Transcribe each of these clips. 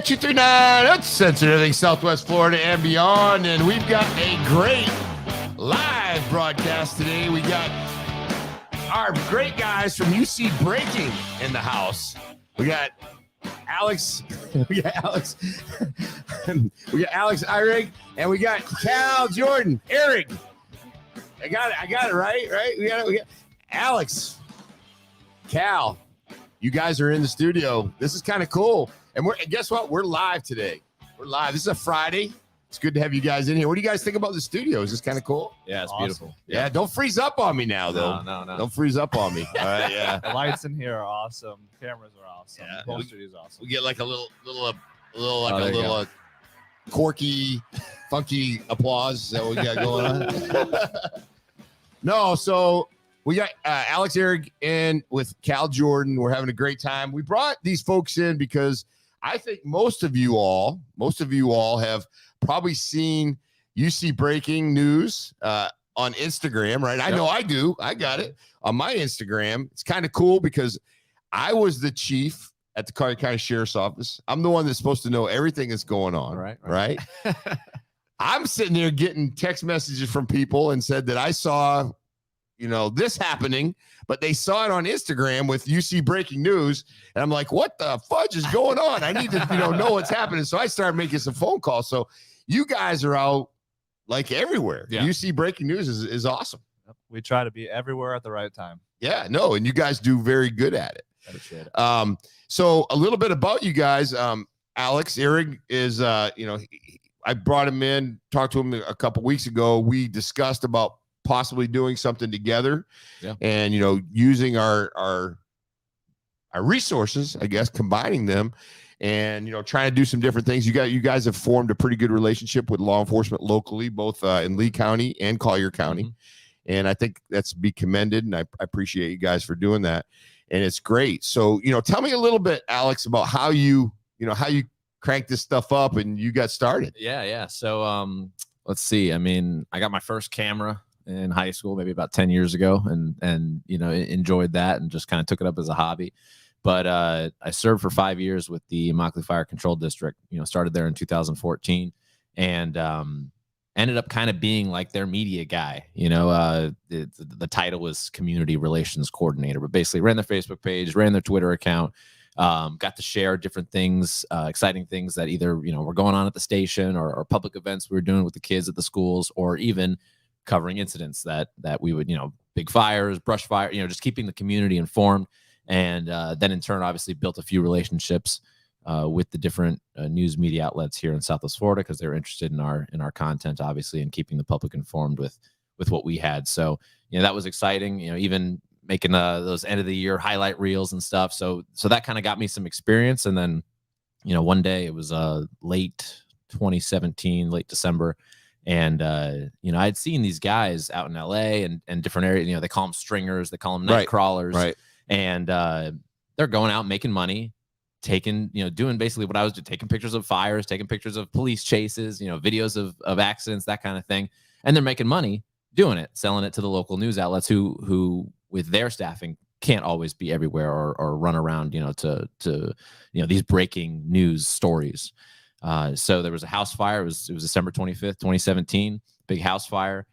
239 Uncensored, everything Southwest Florida and beyond. And we've got a great live broadcast today. We got our great guys from UC Breaking in the house. We got Alex, we got Alex Eyrig, and we got Cal Jordan, Eric. I got it right? We got Alex, Cal. You guys are in the studio. This is kind of cool. And guess what? We're live today. We're live. This is a Friday. It's good to have you guys in here. What do you guys think about the studio? Is this kind of cool? Yeah, it's awesome. Beautiful. Yeah, don't freeze up on me now, though. No. Don't freeze up on me. All right, yeah. The lights in here are awesome. Cameras are awesome. Yeah. The whole studio's awesome. We get like a little quirky, funky applause that we got going on. No, so we got Alex Eyrig in with Cal Jordan. We're having a great time. We brought these folks in because I think most of you all have probably seen UC Breaking News on Instagram, right? I know I do. I got it on my Instagram. It's kind of cool because I was the chief at the Collier County Sheriff's Office. I'm the one that's supposed to know everything that's going on, right? I'm sitting there getting text messages from people and said that I saw, this happening, but they saw it on Instagram with UC Breaking News. And I'm like, what the fudge is going on? I need to, know what's happening. So I started making some phone calls. So you guys are out like everywhere. Yeah. UC Breaking News is awesome. We try to be everywhere at the right time. Yeah, no. And you guys do very good at it. I appreciate it. So a little bit about you guys. Alex Eyrig is, I brought him in, talked to him a couple weeks ago. We discussed about possibly doing something together, and using our resources, I guess, combining them, and trying to do some different things. You guys have formed a pretty good relationship with law enforcement locally, both in Lee County and Collier County, and I think that's to be commended. And I appreciate you guys for doing that, and it's great. So tell me a little bit, Alex, about how you cranked this stuff up and you got started. Yeah. So let's see. I mean, I got my first camera in high school, maybe about 10 years ago, and enjoyed that and just kind of took it up as a hobby. But I served for 5 years with the Immokalee Fire Control District, started there in 2014, and ended up kind of being like their media guy. The title was Community Relations Coordinator, but basically ran their Facebook page, ran their Twitter account, got to share different things, exciting things that either, were going on at the station or public events we were doing with the kids at the schools, or even covering incidents that we would, big fires, brush fire, just keeping the community informed. And then in turn, obviously built a few relationships with the different news media outlets here in Southwest Florida, because they're interested in our content, obviously, and keeping the public informed with what we had. So, that was exciting, even making those end of the year highlight reels and stuff. So that kind of got me some experience. And then, one day it was late 2017, late December. And, I'd seen these guys out in LA and different areas, they call them stringers, they call them night crawlers. Right. And they're going out making money, doing basically what I was doing, taking pictures of fires, taking pictures of police chases, videos of accidents, that kind of thing. And they're making money doing it, selling it to the local news outlets who with their staffing can't always be everywhere or run around, to these breaking news stories. So there was a house fire. It was December 25th, 2017, big house fire,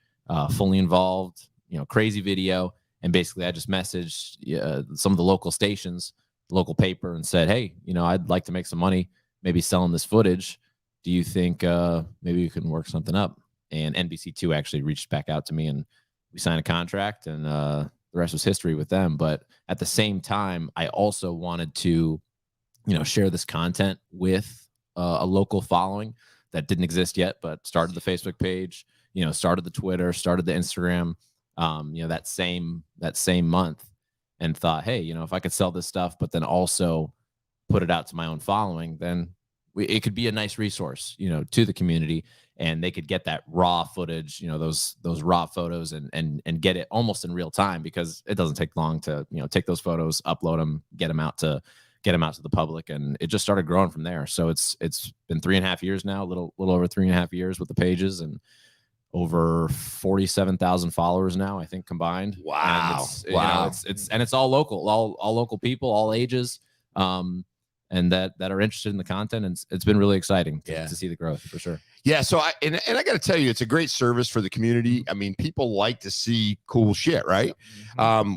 fully involved, crazy video. And basically I just messaged some of the local stations, the local paper, and said, hey, I'd like to make some money, maybe selling this footage. Do you think maybe we can work something up? And NBC2 actually reached back out to me, and we signed a contract, and the rest was history with them. But at the same time, I also wanted to, share this content with a local following that didn't exist yet, but started the Facebook page, started the Twitter, started the Instagram, that same month, and thought, hey, if I could sell this stuff, but then also put it out to my own following, then it could be a nice resource, to the community, and they could get that raw footage, those raw photos, and get it almost in real time, because it doesn't take long to, take those photos, upload them, get them out to the public. And it just started growing from there. So it's been 3.5 years now, a little over 3.5 years with the pages, and over 47,000 followers now, I think, combined. Wow. And it's all local, all local people, all ages. and that are interested in the content. And it's been really exciting to see the growth for sure. Yeah. So I got to tell you, it's a great service for the community. I mean, people like to see cool shit, right?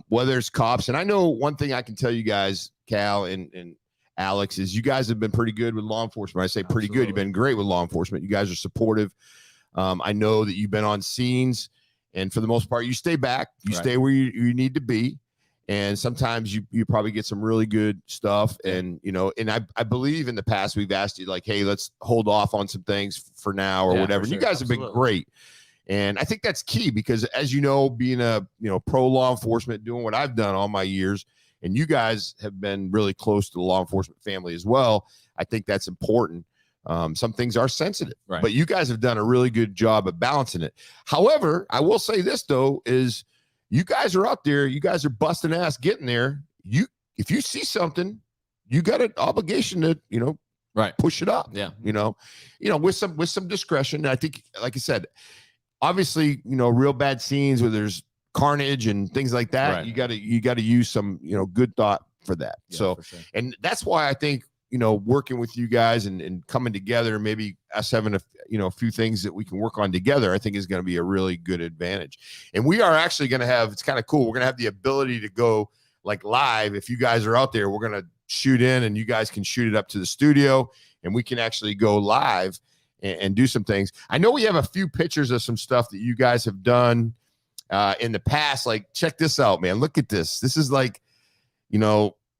Whether it's cops. And I know one thing I can tell you guys, Cal and Alex, is you guys have been pretty good with law enforcement. I say pretty good. You've been great with law enforcement. You guys are supportive. I know that you've been on scenes, and for the most part, you stay back. You stay where you need to be. And sometimes you probably get some really good stuff. And, you know, and I believe in the past we've asked you like, hey, let's hold off on some things for now or whatever. And you guys have been great. And I think that's key because, as you know, being a, pro law enforcement, doing what I've done all my years, and you guys have been really close to the law enforcement family as well. I think that's important. Some things are sensitive, but you guys have done a really good job of balancing it. However, I will say this though, is you guys are out there, you guys are busting ass getting there. If you see something, you got an obligation to, push it up. Yeah. With some discretion. I think, like I said, obviously, real bad scenes where there's carnage and things like that. You gotta use some, good thought for that. So, and that's why I think, working with you guys and coming together, maybe us having a few things that we can work on together, I think is going to be a really good advantage. And we are actually going to have, it's kind of cool. We're going to have the ability to go like live. If you guys are out there, we're going to shoot in and you guys can shoot it up to the studio and we can actually go live and do some things. I know we have a few pictures of some stuff that you guys have done in the past. Like, check this out, man. Look at this. This is like,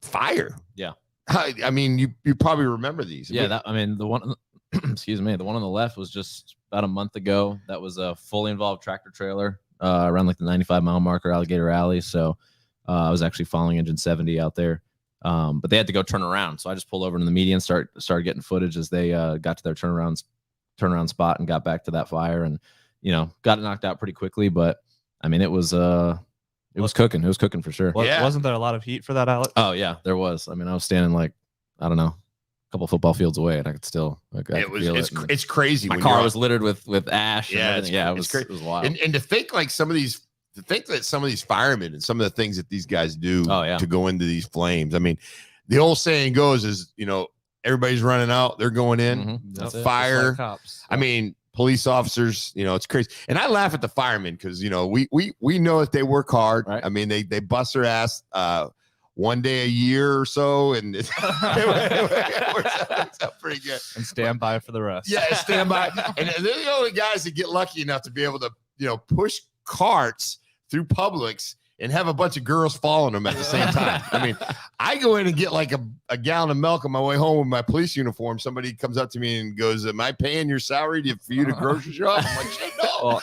fire. Yeah. I mean, you probably remember these. Yeah, the one, excuse me, the one on the left was just about a month ago. That was a fully involved tractor trailer around like the 95-mile marker, Alligator Alley. So I was actually following Engine 70 out there, but they had to go turn around. So I just pulled over to the median, started getting footage as they got to their turnaround spot and got back to that fire, and got it knocked out pretty quickly. But I mean, it was cooking. It was cooking for sure. Wasn't there a lot of heat for that, Alex? Oh yeah, there was. I mean, I was standing like, I don't know, a couple football fields away, and I could still it's crazy. My car was littered with ash. Yeah, it was wild. And to think like some of these firemen and some of the things that these guys do to go into these flames. I mean, the old saying goes is, everybody's running out, they're going in. That's fire. Like cops. I mean, police officers, it's crazy. And I laugh at the firemen because, we know that they work hard. Right. I mean, they bust their ass one day a year or so, and it works out pretty good. And stand by for the rest. Yeah, stand by. And they're the only guys that get lucky enough to be able to, push carts through Publix and have a bunch of girls following them at the same time. I mean, I go in and get like a gallon of milk on my way home with my police uniform. Somebody comes up to me and goes, "Am I paying your salary for you to grocery shop?" I'm like, "Shit, no." Well,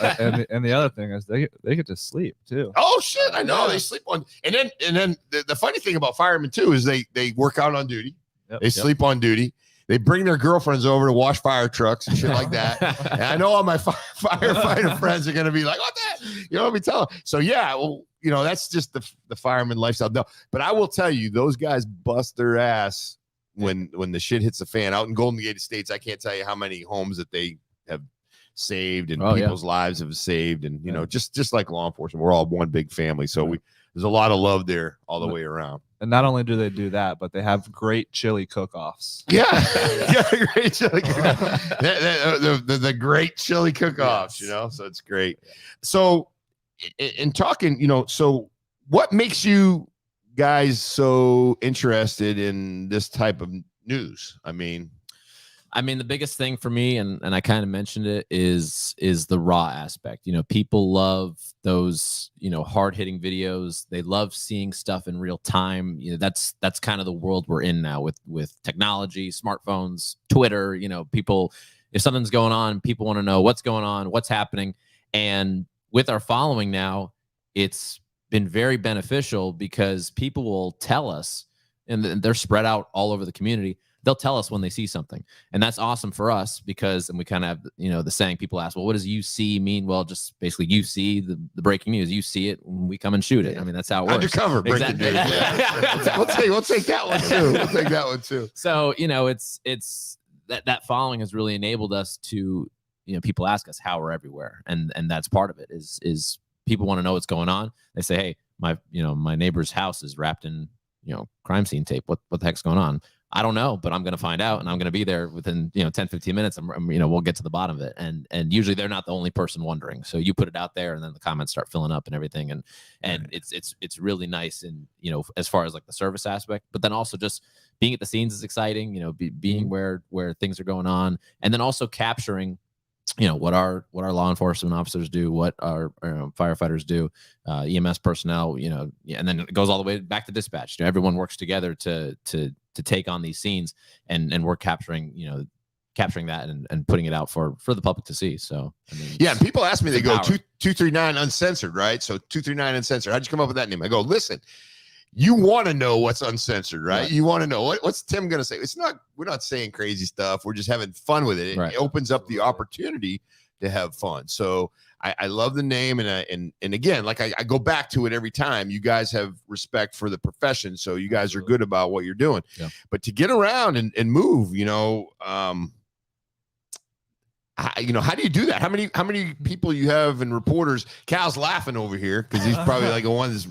and the other thing is they get to sleep too. Oh shit, I know. They sleep on. And then the funny thing about firemen too is they work out on duty. They sleep on duty. They bring their girlfriends over to wash fire trucks and shit like that. And I know all my firefighter friends are going to be like, "What that?" You know what I mean? Tell them. So yeah, well, that's just the fireman lifestyle. No, but I will tell you, those guys bust their ass when the shit hits the fan. Out in Golden Gate Estates, I can't tell you how many homes that they have saved and people's lives have saved. And just like law enforcement, we're all one big family. So there's a lot of love there all the way around. And not only do they do that, but they have great chili cook-offs. Yeah, great chili cook-offs. the great chili cook-offs, so it's great. So in talking, so what makes you guys so interested in this type of news? I mean, the biggest thing for me, and I kind of mentioned it, is the raw aspect. People love those, hard-hitting videos. They love seeing stuff in real time. That's kind of the world we're in now with technology, smartphones, Twitter. People, if something's going on, people want to know what's going on, what's happening. And with our following now, it's been very beneficial because people will tell us, and they're spread out all over the community. They'll tell us when they see something, and that's awesome for us because, and we kind of have, the saying, people ask, well, what does UC mean? Well, just basically you see the breaking news, you see it when we come and shoot it. Yeah. I mean, that's how it works. Undercover breaking news. Yeah. We'll take that one too. We'll take that one too. So, it's that following has really enabled us to, people ask us how we're everywhere. And that's part of it is people want to know what's going on. They say, hey, my neighbor's house is wrapped in, crime scene tape. What the heck's going on? I don't know, but I'm going to find out, and I'm going to be there within 10, 15 minutes. We'll get to the bottom of it. And usually they're not the only person wondering. So you put it out there, and then the comments start filling up and everything. And it's really nice. And as far as like the service aspect, but then also just being at the scenes is exciting. Being where things are going on, and then also capturing what our law enforcement officers do, what our firefighters do, EMS personnel, and then it goes all the way back to dispatch. Everyone works together to take on these scenes, and we're capturing that and putting it out for the public to see. So yeah, and people ask me, they go 239 Uncensored, right? So 239 Uncensored. How'd you come up with that name? I go, listen, you want to know what's uncensored, right? You want to know what's Tim going to say. We're not saying crazy stuff. We're just having fun with it. It opens up the opportunity to have fun. So I love the name. And again, like I go back to it every time. You guys have respect for the profession. So you guys are good about what you're doing, but to get around and move, how do you do that? How many people you have and reporters? Cal's laughing over here because he's probably like the one that's,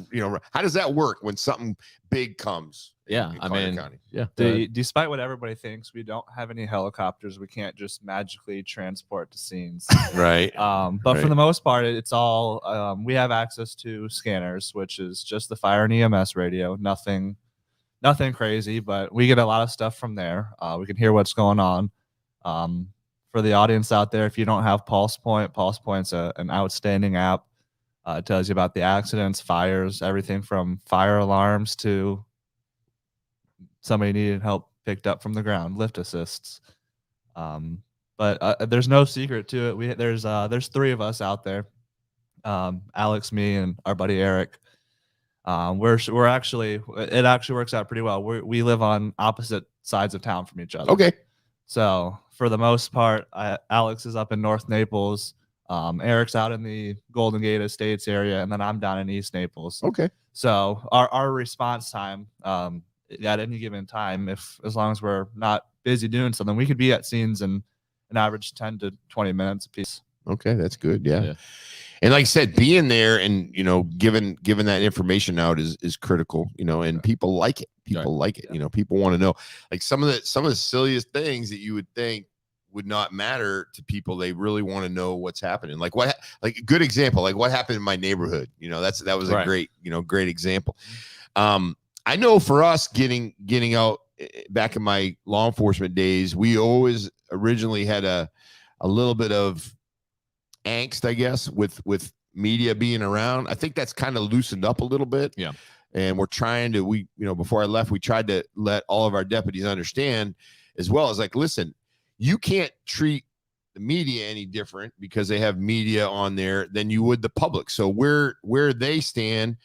how does that work when something big comes? In County? Despite what everybody thinks, we don't have any helicopters. We can't just magically transport to scenes. Right. But for the most part, it's all, we have access to scanners, which is just the fire and EMS radio. Nothing crazy, but we get a lot of stuff from there. We can hear what's going on. For the audience out there, if you don't have Pulse Point's an outstanding app. It tells you about the accidents, fires, everything from fire alarms to somebody needed help picked up from the ground, lift assists. But there's no secret to it. There's three of us out there, Alex, me, and our buddy Eric. We're actually, it actually works out pretty well. We live on opposite sides of town from each other. Okay. So for the most part, Alex is up in North Naples. Eric's out in the Golden Gate Estates area, and then I'm down in East Naples. Okay. So our response time, at any given time, as long as we're not busy doing something, we could be at scenes in an average 10 to 20 minutes a piece. Okay, that's good. Yeah. And like I said, being there and giving that information out is critical. And people like it. People like it. People want to know, like some of the silliest things that you would think would not matter to people. They really want to know what's happening. Like a good example, like what happened in my neighborhood. That was a great example. I know for us getting out back in my law enforcement days, we always originally had a little bit of angst, I guess, with media being around. I think that's kind of loosened up a little bit. Yeah. And we're trying to, before I left, we tried to let all of our deputies understand as well as like, listen, you can't treat the media any different because they have media on there than you would the public. So where they stand,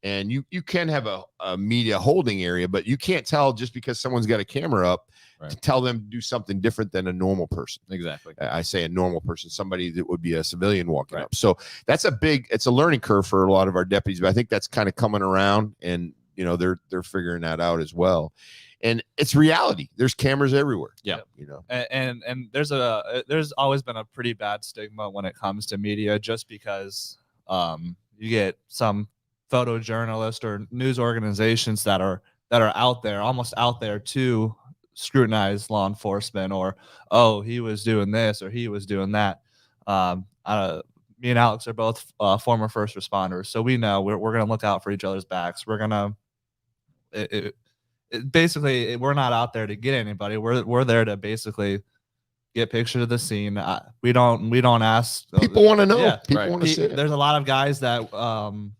and you can have a media holding area, but you can't tell just because someone's got a camera up to tell them to do something different than a normal person. Exactly. I say a normal person, somebody that would be a civilian walking up. So it's a learning curve for a lot of our deputies, but I think that's kind of coming around, and they're figuring that out as well. And it's reality. There's cameras everywhere. Yeah. And there's always been a pretty bad stigma when it comes to media, just because you get some photojournalists or news organizations that are almost out there to scrutinize law enforcement, or he was doing this or he was doing that. Me and Alex are both former first responders, so we know we're gonna look out for each other's backs. We're gonna basically, we're not out there to get anybody. We're there to basically get pictures of the scene. We don't ask. People want to know. People want to see it. There's a lot of guys that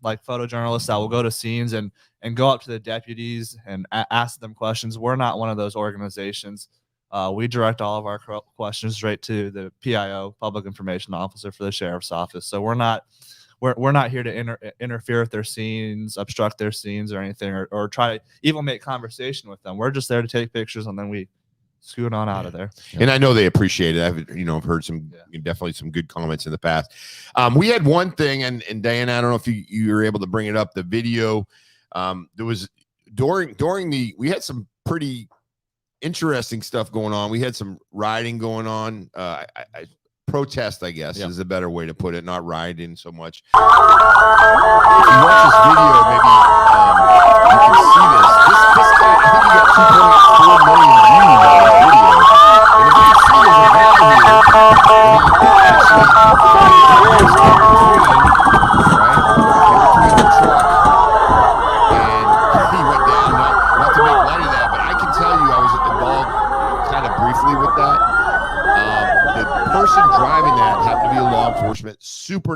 like photojournalists that will go to scenes and go up to the deputies and ask them questions. We're not one of those organizations. We direct all of our questions straight to the PIO, Public Information Officer for the Sheriff's Office. So we're not here to interfere with their scenes, obstruct their scenes or anything, or try to even make conversation with them. We're just there to take pictures, and then we scoot on out of there. And I know they appreciate it. I've heard definitely some good comments in the past. We had one thing, and Diana, I don't know if you were able to bring it up, the video. There was during we had some pretty interesting stuff going on. We had some rioting going on. Protest, I guess, is a better way to put it, not rioting so much. If you watch this video, maybe you can see this. This guy, I think he got 2.4 million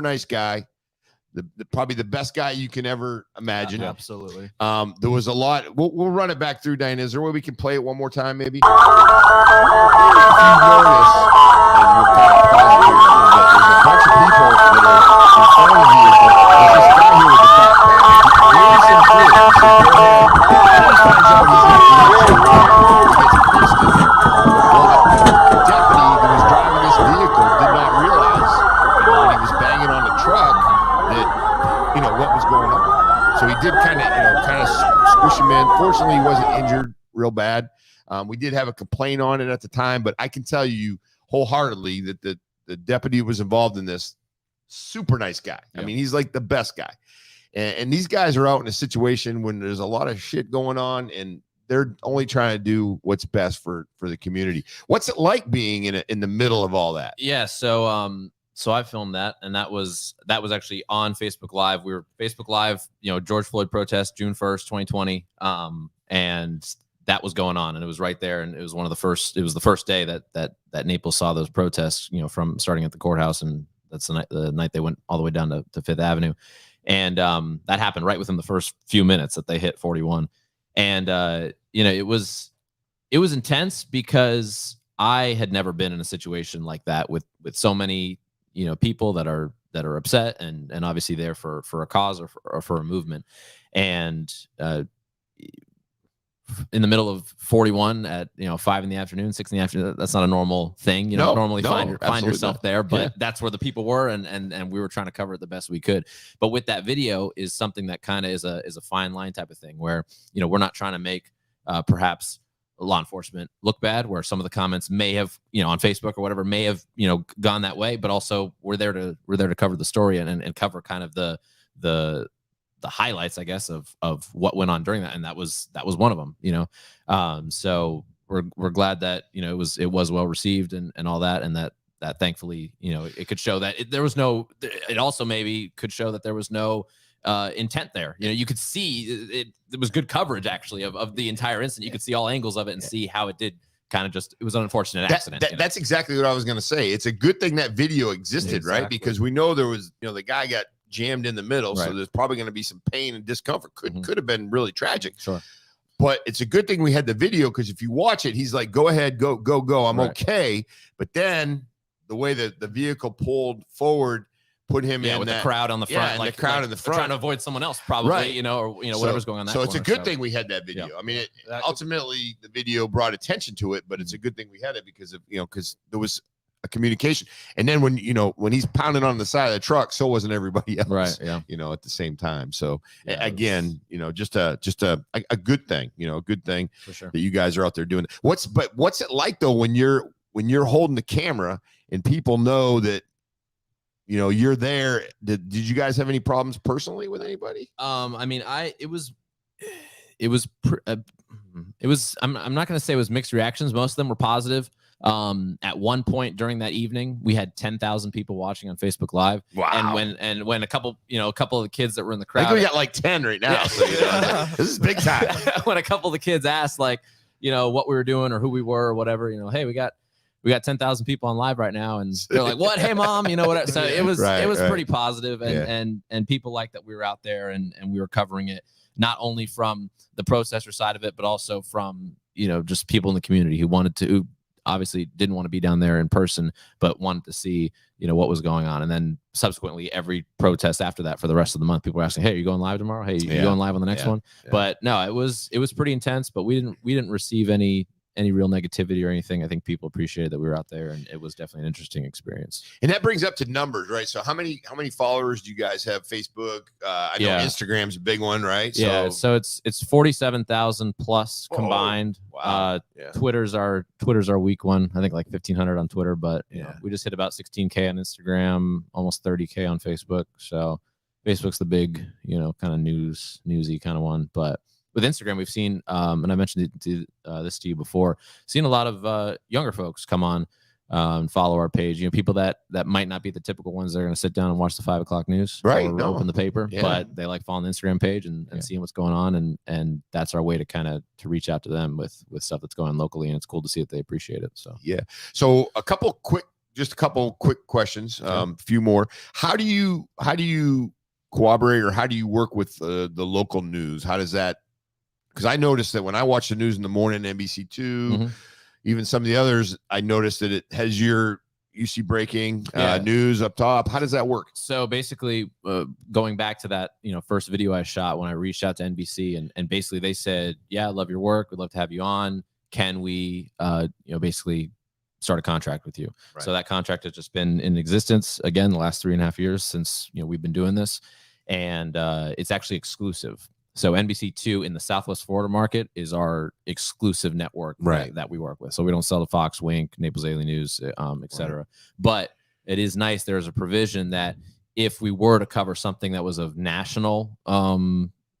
super nice guy. Probably the best guy you can ever imagine. Absolutely. There was a lot. We'll run it back through, Diane. Is there a way we can play it one more time, maybe? If you notice, and we'll kind of pause here a little bit, there's a bunch of people that are in front of the vehicle. There's this guy here with the backpack. Here's some kids. So go ahead. He finds out he's got to he gets pissed in there. Well, the deputy that was driving this vehicle did not realize, when he was banging on the truck, that what was going on. So he did kind of squish him in. Fortunately, he wasn't injured real bad. We did have a complaint on it at the time, but I can tell you wholeheartedly that the deputy who was involved in this, super nice guy. I mean, he's like the best guy. And these guys are out in a situation when there's a lot of shit going on, and they're only trying to do what's best for the community. What's it like being in the middle of all that? Yeah. So I filmed that, and that was actually on Facebook Live. We were Facebook Live, George Floyd protest, June 1st, 2020. And that was going on, and it was right there. And it was the first day that Naples saw those protests, from starting at the courthouse. And that's the night they went all the way down to Fifth Avenue. And that happened right within the first few minutes that they hit 41. And, it was intense because I had never been in a situation like that with so many, people that are upset and obviously there for a cause or for a movement. And in the middle of 41 at 5 in the afternoon, 6 in the afternoon, that's not a normal thing. Normally find yourself not. there, but that's where the people were, and we were trying to cover it the best we could. But with that video is something that kind of is a fine line type of thing where we're not trying to make perhaps law enforcement look bad, where some of the comments may have on Facebook or whatever may have gone that way, but also we're there to cover the story and cover kind of the highlights, I guess, of what went on during that, and that was one of them. So we're glad that it was well received and all that, and that thankfully it could show that it also maybe could show that there was no intent there. You could see it was good coverage actually of the entire incident. You could see all angles of it and see how it did kind of it was an unfortunate accident. That's exactly what I was going to say. It's a good thing that video existed, Exactly. right? Because we know there was, the guy got jammed in the middle, right. So there's probably going to be some pain and discomfort. Could have been really tragic. Sure. But it's a good thing we had the video, because if you watch it, he's like, go ahead, go. I'm right. okay. But then the way that the vehicle pulled forward put him in with that the crowd on the front, and the crowd in the front, trying to avoid someone else, probably, right. Or whatever's going on. That so it's a corner, good thing we had that video. Yeah. I mean, ultimately the video brought attention to it, but it's a good thing we had it because of because there was a communication. And then when he's pounding on the side of the truck, so wasn't everybody else, right? Yeah, at the same time. So again, just a good thing, a good thing for sure that you guys are out there doing. What's it like though when you're holding the camera and people know that you're there? Did you guys have any problems personally with anybody? I mean, it was I'm not going to say it was mixed reactions. Most of them were positive. At one point during that evening, we had 10,000 people watching on Facebook Live. Wow. And when a couple of the kids that were in the crowd, I think we got like 10 right now. Yeah. So, this is big time. When a couple of the kids asked what we were doing or who we were or whatever, hey, we got 10,000 people on live right now, and they're like, "What? Hey, mom, what?" So it was pretty positive, and people liked that we were out there and we were covering it, not only from the protester side of it, but also from just people in the community who obviously didn't want to be down there in person, but wanted to see what was going on. And then subsequently, every protest after that for the rest of the month, people were asking, "Hey, are you going live tomorrow? Hey, you going live on the next one?" Yeah. But no, it was pretty intense, but we didn't receive any real negativity or anything. I think people appreciated that we were out there, and it was definitely an interesting experience. And that brings up to numbers, right? So how many followers do you guys have? Facebook, I know Instagram's a big one, right? So it's 47,000 plus combined. Wow. Twitter's our weak one. I think like 1,500 on Twitter, but we just hit about 16K on Instagram, almost 30K on Facebook. So Facebook's the big, kind of newsy kind of one, but with Instagram, we've seen, and I mentioned this to you before, seen a lot of younger folks come on and follow our page. People that might not be the typical ones that are going to sit down and watch the 5 o'clock news, right? Or open the paper, but they like following the Instagram page and seeing what's going on, and that's our way to kind of to reach out to them with stuff that's going on locally, and it's cool to see that they appreciate it. So so a couple quick just a couple quick questions, a few more. How do you cooperate, or how do you work with the local news? How does that? Because I noticed that when I watch the news in the morning, NBC2, even some of the others, I noticed that it has your UC breaking news up top. How does that work? So basically, going back to that, first video I shot when I reached out to NBC, and basically they said, "Yeah, I love your work. We'd love to have you on. Can we, basically start a contract with you?" Right. So that contract has just been in existence again the last 3.5 years since we've been doing this, and it's actually exclusive. So NBC2 in the Southwest Florida market is our exclusive network that we work with. So we don't sell to Fox, Wink, Naples Daily News, et cetera. Right. But it is nice. There's a provision that if we were to cover something that was of national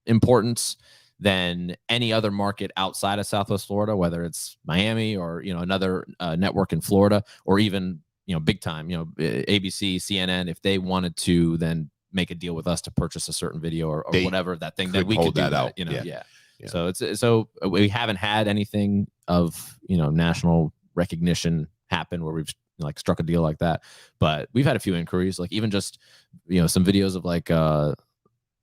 importance, then any other market outside of Southwest Florida, whether it's Miami or another network in Florida, or even big time, ABC, CNN, if they wanted to then make a deal with us to purchase a certain video or whatever that thing, that we could do that out. Yeah. So so we haven't had anything of national recognition happen where we've struck a deal like that, but we've had a few inquiries, like even just some videos of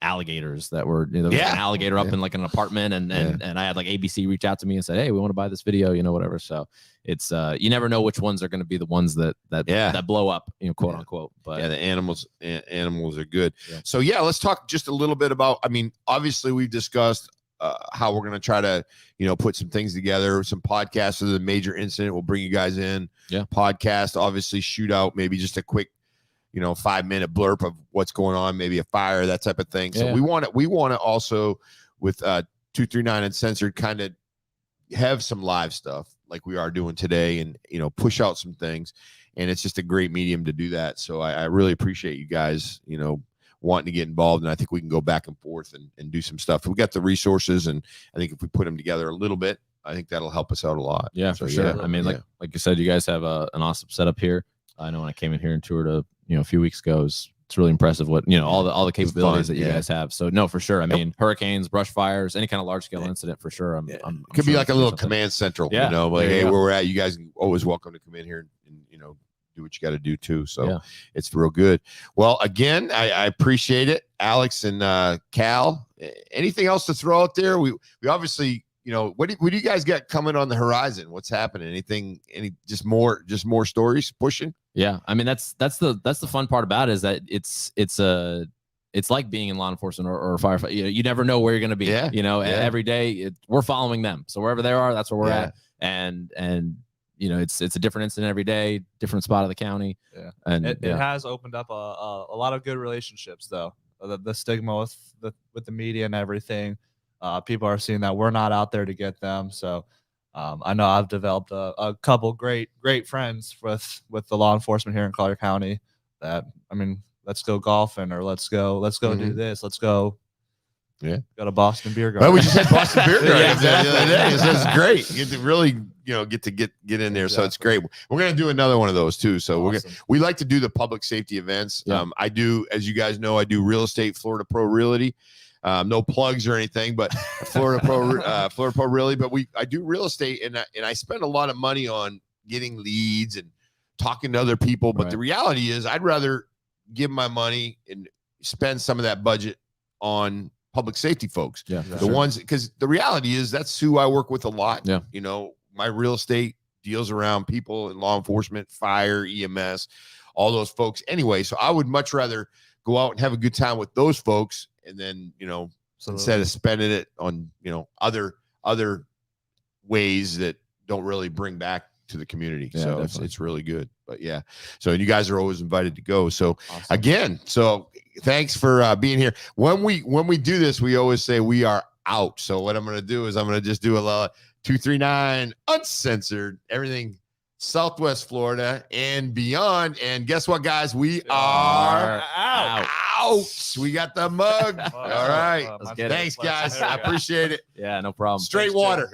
alligators that were there was an alligator up in an apartment, and I had ABC reach out to me and said, "Hey, we want to buy this video," whatever. So it's you never know which ones are going to be the ones that blow up, quote unquote. But the animals are good. So let's talk just a little bit about, obviously we've discussed how we're going to try to put some things together, some podcasts of the major incident. We'll bring you guys in. Podcast, obviously shootout, maybe just a quick 5-minute blurb of what's going on, maybe a fire, that type of thing. So we want to also with 239 Uncensored kind of have some live stuff like we are doing today, and push out some things, and it's just a great medium to do that. So I really appreciate you guys wanting to get involved, and I think we can go back and forth and do some stuff. We got the resources, and I think if we put them together a little bit, I think that'll help us out a lot. For sure. Like you said, you guys have an awesome setup here. I know when I came in here and toured a few weeks ago, it's really impressive what all the capabilities that you guys have. So no, for sure. Hurricanes, brush fires, any kind of large scale incident, for sure. I'm could be like a little command central. Hey, where we're at, you guys are always welcome to come in here and do what you got to do too. So it's real good. Well, again, I appreciate it, Alex and Cal. Anything else to throw out there? We obviously. What do you guys got coming on the horizon? What's happening? Any just more stories pushing? Yeah. That's the fun part about it, is that it's like being in law enforcement or a firefighter. You never know where you're going to be, every day we're following them. So wherever they are, that's where we're at. And it's a different incident every day, different spot of the county. Yeah. And it has opened up a lot of good relationships though. The stigma with the media and everything. People are seeing that we're not out there to get them. So I know I've developed a couple great friends with the law enforcement here in Collier County that, let's go golfing, or let's go do this. Let's go. Go to Boston Beer Garden. Well, we just had Boston Beer Garden the other day. It's great. You get to really, get in there. Exactly. So it's great. We're going to do another one of those too. So we like to do the public safety events. I do, as you guys know, I do real estate, Florida Pro Realty. No plugs or anything, but Florida Pro Realty. But I do real estate, and I spend a lot of money on getting leads and talking to other people. But the reality is, I'd rather give my money and spend some of that budget on public safety folks. Ones, because the reality is that's who I work with a lot. My real estate deals around people in law enforcement, fire, EMS, all those folks. Anyway, so I would much rather go out and have a good time with those folks, and then instead of spending it on other ways that don't really bring back to the community. So it's really good. But so you guys are always invited to go. So again, thanks for being here. When we do this, we always say we are out. So what I'm going to do is I'm going to just do a lot 239 Uncensored, everything Southwest Florida and beyond. And guess what, guys? We are out. We got the mug. All right. Let's get Thanks, guys. I appreciate it. Yeah, no problem. Straight water.